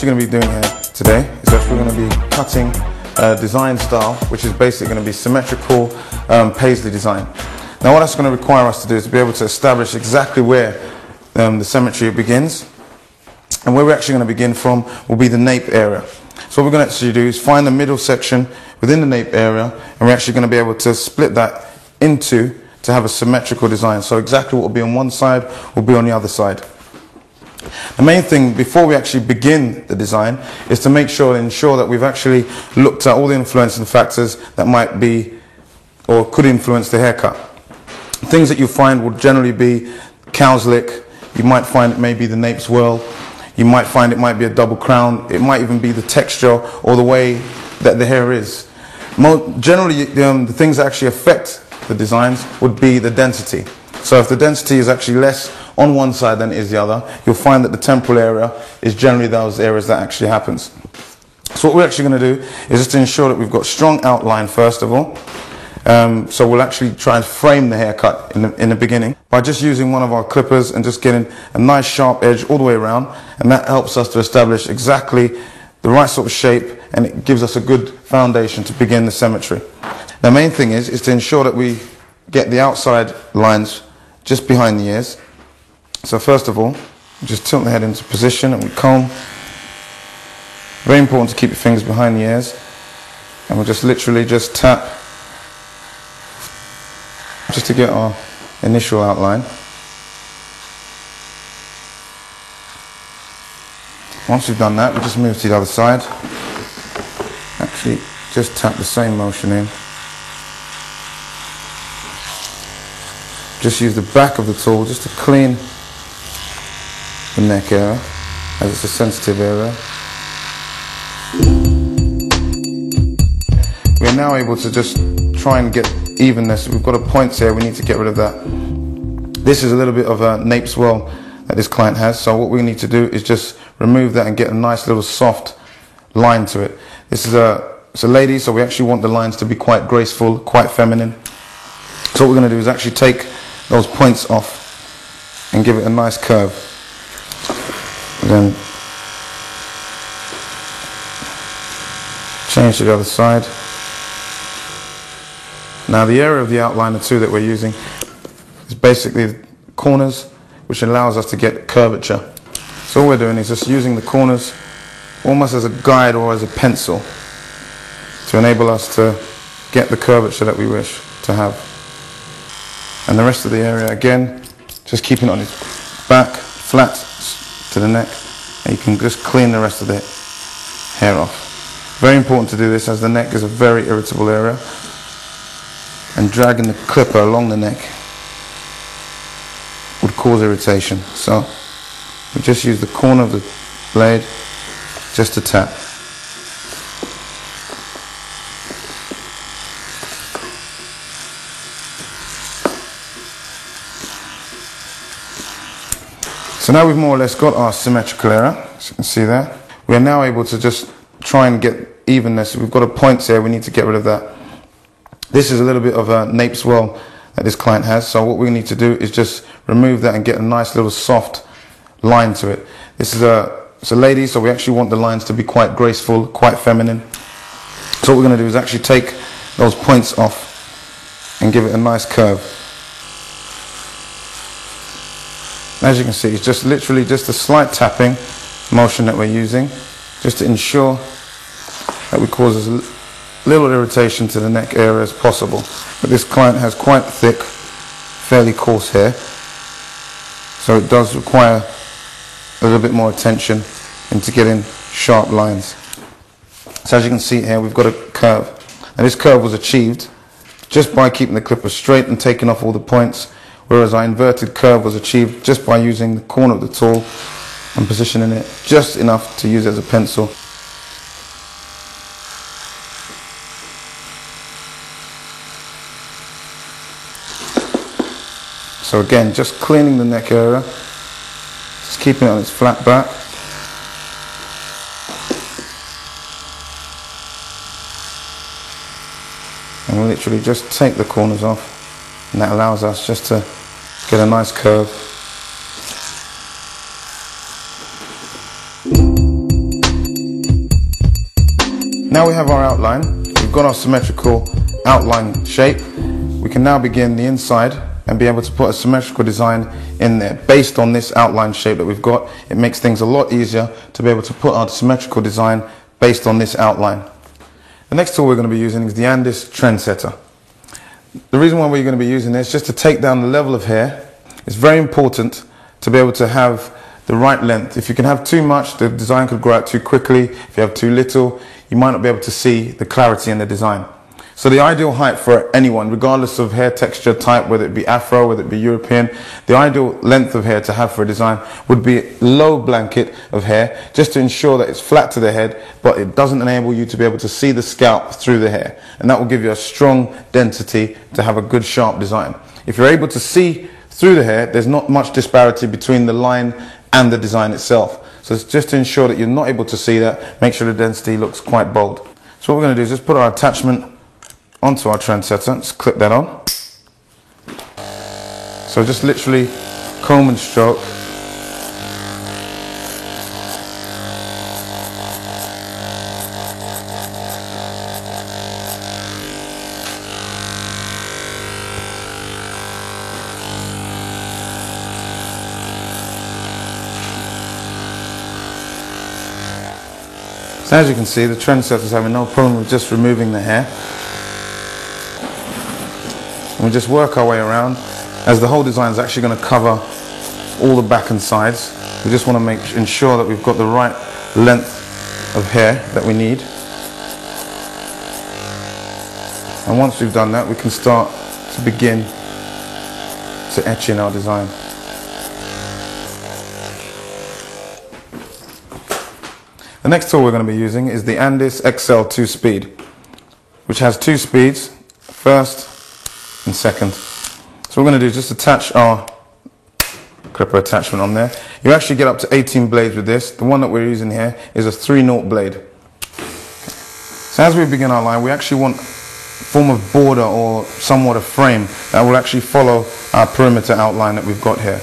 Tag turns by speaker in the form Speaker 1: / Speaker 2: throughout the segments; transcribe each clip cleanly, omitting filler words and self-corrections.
Speaker 1: actually going to be doing here today is that we're going to be cutting a design style, which is basically going to be symmetrical paisley design. Now what that's going to require us to do is to be able to establish exactly where the symmetry begins, and where we're actually going to begin from will be the nape area. So what we're going to actually do is find the middle section within the nape area, and we're actually going to be able to split that into to have a symmetrical design. So exactly what will be on one side will be on the other side. The main thing before we actually begin the design is to ensure that we've actually looked at all the influencing factors that might be or could influence the haircut. Things that you find will generally be cow's lick. You might find it may be the nape swirl. You might find it might be a double crown. It might even be the texture or the way that the hair is. Generally, the things that actually affect the designs would be the density. So if the density is actually less on one side than it is the other, you'll find that the temporal area is generally those areas that actually happens. So what we're actually going to do is just to ensure that we've got strong outline first of all. So we'll actually try and frame the haircut in the beginning by just using one of our clippers and just getting a nice sharp edge all the way around, and that helps us to establish exactly the right sort of shape, and it gives us a good foundation to begin the symmetry. The main thing is to ensure that we get the outside lines just behind the ears. So first of all, just tilt the head into position and we comb. Very important to keep your fingers behind the ears, and we'll just literally just tap just to get our initial outline. Once we've done that, we just move to the other side. Actually, just tap the same motion in. Just use the back of the tool just to clean the neck area, as it's a sensitive area. We're now able to just try and get evenness. We've got a point here, we need to get rid of that. This is a little bit of a nape swirl that this client has, so what we need to do is just remove that and get a nice little soft line to it. This is it's a lady, so we actually want the lines to be quite graceful, quite feminine. So what we're going to do is actually take those points off and give it a nice curve. And then change to the other side. Now the area of the outliner too that we're using is basically the corners, which allows us to get curvature. So all we're doing is just using the corners almost as a guide or as a pencil to enable us to get the curvature that we wish to have. And the rest of the area, again, just keeping it on its back, flat to the neck, and you can just clean the rest of the hair off. Very important to do this, as the neck is a very irritable area, and dragging the clipper along the neck would cause irritation. So we just use the corner of the blade just to tap. So now we've more or less got our symmetrical area, as you can see there. We are now able to just try and get evenness. We've got a point here, we need to get rid of that. This is a little bit of a nape swirl that this client has, so what we need to do is just remove that and get a nice little soft line to it. This is it's a lady, so we actually want the lines to be quite graceful, quite feminine. So what we're going to do is actually take those points off and give it a nice curve. As you can see, it's just literally just a slight tapping motion that we're using, just to ensure that we cause as little irritation to the neck area as possible. But this client has quite thick, fairly coarse hair, so it does require a little bit more attention into getting sharp lines. So as you can see here, we've got a curve, and this curve was achieved just by keeping the clipper straight and taking off all the points, whereas our inverted curve was achieved just by using the corner of the tool and positioning it just enough to use it as a pencil. So again, just cleaning the neck area, just keeping it on its flat back. And we'll literally just take the corners off, and that allows us just to get a nice curve. have our outline, we've got our symmetrical outline shape, we can now begin the inside and be able to put a symmetrical design in there. Based on this outline shape that we've got, it makes things a lot easier to be able to put our symmetrical design based on this outline. The next tool we're going to be using is the Andis Trendsetter. The reason why we're going to be using this is just to take down the level of hair. It's very important to be able to have the right length. If you can have too much, the design could grow out too quickly. If you have too little, you might not be able to see the clarity in the design. So the ideal height for anyone, regardless of hair texture type, whether it be Afro, whether it be European, the ideal length of hair to have for a design would be a low blanket of hair, just to ensure that it's flat to the head, but it doesn't enable you to be able to see the scalp through the hair. And that will give you a strong density to have a good sharp design. If you're able to see through the hair, there's not much disparity between the line and the design itself. So it's just to ensure that you're not able to see that, make sure the density looks quite bold. So what we're going to do is just put our attachment onto our Trendsetter, just clip that on. So just literally comb and stroke. So as you can see, the Trendsetter is having no problem with just removing the hair. And we just work our way around, as the whole design is actually going to cover all the back and sides. We just want to ensure that we've got the right length of hair that we need. And once we've done that, we can start to begin to etch in our design. The next tool we're going to be using is the Andis XL 2-speed, which has 2 speeds, first and second. So what we're going to do is just attach our clipper attachment on there. You actually get up to 18 blades with this. The one that we're using here is a 3/0 blade. So as we begin our line, we actually want a form of border or somewhat a frame that will actually follow our perimeter outline that we've got here.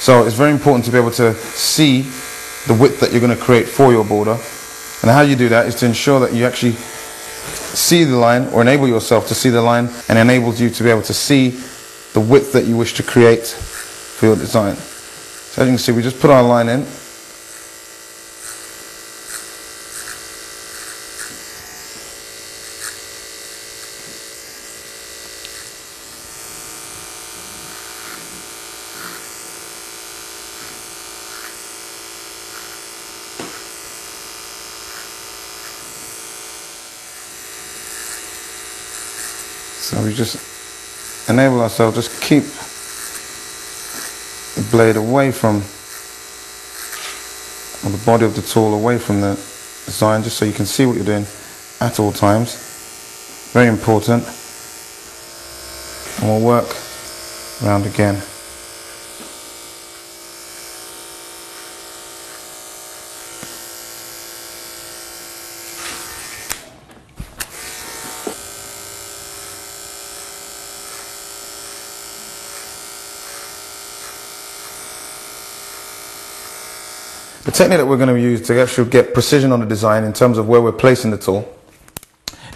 Speaker 1: So it's very important to be able to see the width that you're going to create for your border. And how you do that is to ensure that you actually see the line, or enable yourself to see the line, and enables you to be able to see the width that you wish to create for your design. So as you can see, we just put our line in. So we just enable ourselves, just keep the blade away from, or the body of the tool away from the design, just so you can see what you're doing at all times. Very important. And we'll work around again. The technique that we're going to use to actually get precision on the design in terms of where we're placing the tool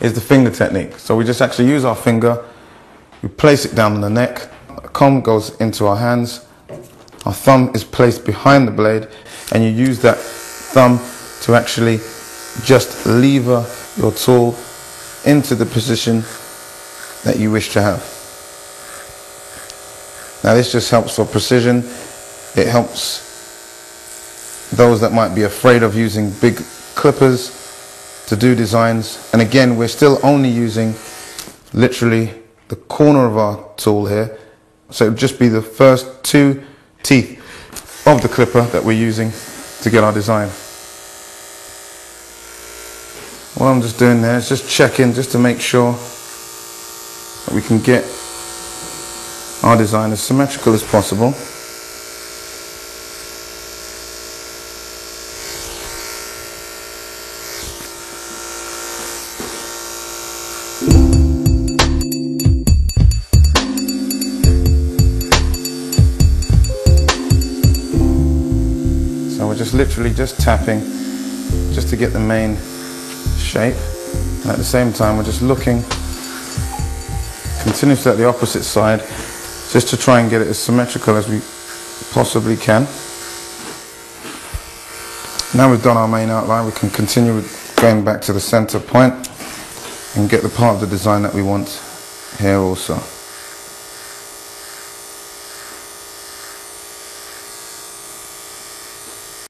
Speaker 1: is the finger technique. So we just actually use our finger, we place it down on the neck, the comb goes into our hands, our thumb is placed behind the blade, and you use that thumb to actually just lever your tool into the position that you wish to have. Now this just helps for precision. It helps those that might be afraid of using big clippers to do designs. And again, we're still only using literally the corner of our tool here. So it would just be the first 2 teeth of the clipper that we're using to get our design. What I'm just doing there is just checking, just to make sure that we can get our design as symmetrical as possible. So we're just literally just tapping just to get the main shape. And at the same time, we're just looking continuously at the opposite side, just to try and get it as symmetrical as we possibly can. Now we've done our main outline, we can continue with going back to the center point and get the part of the design that we want here also.